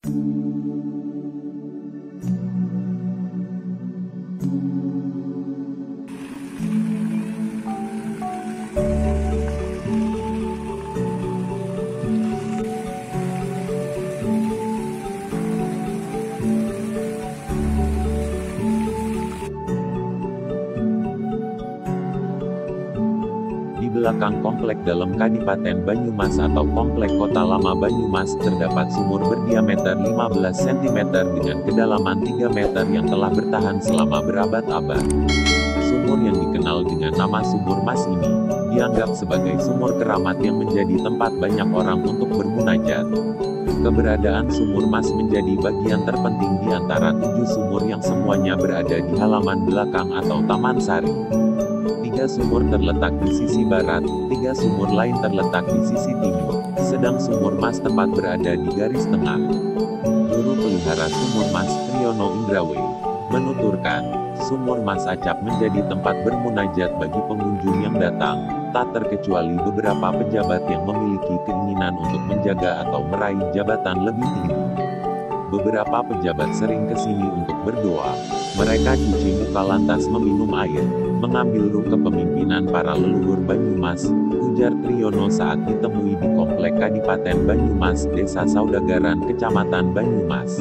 Di belakang komplek dalam Kadipaten Banyumas atau Komplek Kota Lama Banyumas terdapat sumur berdiameter 15 cm dengan kedalaman 3 meter yang telah bertahan selama berabad-abad. Sumur yang dikenal dengan nama Sumur Mas ini dianggap sebagai sumur keramat yang menjadi tempat banyak orang untuk bermunajat. Keberadaan Sumur Mas menjadi bagian terpenting di antara 7 sumur yang semuanya berada di halaman belakang atau Taman Sari. 3 sumur terletak di sisi barat, 3 sumur lain terletak di sisi timur, sedang Sumur Mas tepat berada di garis tengah. Juru pelihara Sumur Mas, Triyono Indrawe, menuturkan, Sumur Mas Acap menjadi tempat bermunajat bagi pengunjung yang datang, tak terkecuali beberapa pejabat yang memiliki keinginan untuk menjaga atau meraih jabatan lebih tinggi. Beberapa pejabat sering ke sini untuk berdoa. Mereka cuci muka lantas meminum air, mengambil ruh kepemimpinan para leluhur Banyumas, ujar Triyono saat ditemui di Komplek Kadipaten Banyumas, Desa Saudagaran, Kecamatan Banyumas.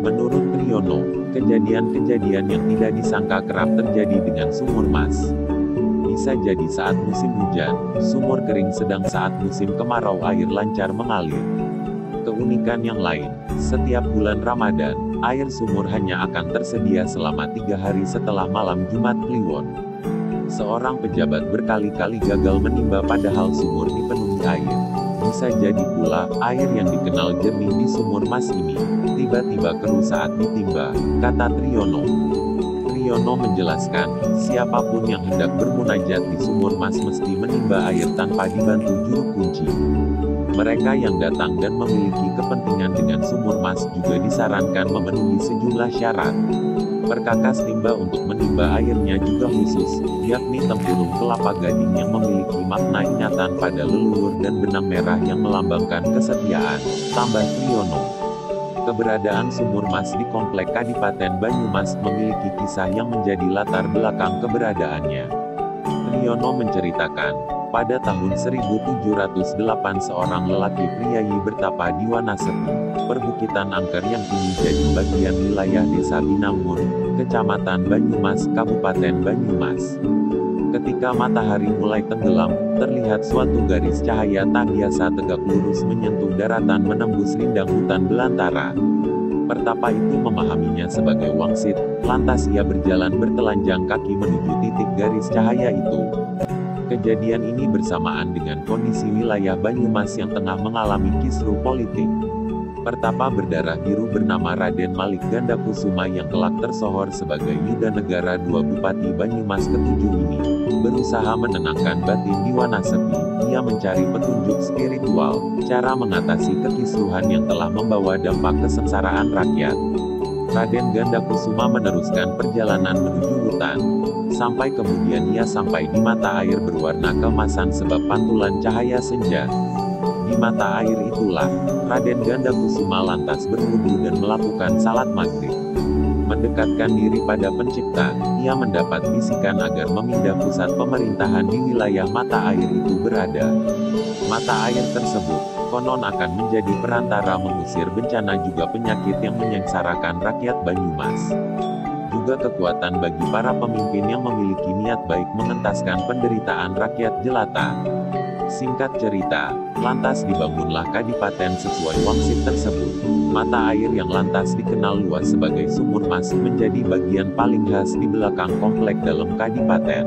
Menurut Triyono, kejadian-kejadian yang tidak disangka kerap terjadi dengan Sumur Mas. Bisa jadi saat musim hujan, sumur kering, sedang saat musim kemarau air lancar mengalir. Keunikan yang lain, setiap bulan Ramadan, air sumur hanya akan tersedia selama 3 hari setelah malam Jumat Kliwon. Seorang pejabat berkali-kali gagal menimba padahal sumur dipenuhi air. Bisa jadi pula, air yang dikenal jernih di Sumur Mas ini, tiba-tiba keruh saat ditimba, kata Triyono. Triyono menjelaskan, siapapun yang hendak bermunajat di Sumur Mas mesti menimba air tanpa dibantu juru kunci. Mereka yang datang dan memiliki kepentingan dengan Sumur Mas juga disarankan memenuhi sejumlah syarat. Perkakas timba untuk menimba airnya juga khusus, yakni tempurung kelapa gading yang memiliki makna ingatan pada leluhur dan benang merah yang melambangkan kesetiaan, tambah Triyono. Keberadaan Sumur Mas di Komplek Kadipaten Banyumas memiliki kisah yang menjadi latar belakang keberadaannya. Triyono menceritakan, pada tahun 1708 seorang lelaki priayi bertapa di Wanaseti, perbukitan angker yang kini jadi bagian wilayah Desa Binangun, Kecamatan Banyumas, Kabupaten Banyumas. Ketika matahari mulai tenggelam, terlihat suatu garis cahaya tak biasa tegak lurus menyentuh daratan menembus rindang hutan belantara. Pertapa itu memahaminya sebagai wangsit, lantas ia berjalan bertelanjang kaki menuju titik garis cahaya itu. Kejadian ini bersamaan dengan kondisi wilayah Banyumas yang tengah mengalami kisruh politik. Pertapa berdarah biru bernama Raden Malik Gandakusuma yang kelak tersohor sebagai Yuda Negara II Bupati Banyumas ke-7 ini, berusaha menenangkan batin di Wanaseti. Ia mencari petunjuk spiritual, cara mengatasi kekisruhan yang telah membawa dampak kesengsaraan rakyat. Raden Gandakusuma meneruskan perjalanan menuju hutan. Sampai kemudian ia sampai di mata air berwarna keemasan sebab pantulan cahaya senja. Di mata air itulah, Raden Gandakusuma lantas berwudu dan melakukan salat maghrib. Mendekatkan diri pada Pencipta, ia mendapat bisikan agar memindah pusat pemerintahan di wilayah mata air itu berada. Mata air tersebut, konon akan menjadi perantara mengusir bencana juga penyakit yang menyengsarakan rakyat Banyumas. Juga kekuatan bagi para pemimpin yang memiliki niat baik mengentaskan penderitaan rakyat jelata. Singkat cerita, lantas dibangunlah kadipaten sesuai wangsit tersebut. Mata air yang lantas dikenal luas sebagai Sumur Mas menjadi bagian paling khas di belakang komplek dalam kadipaten.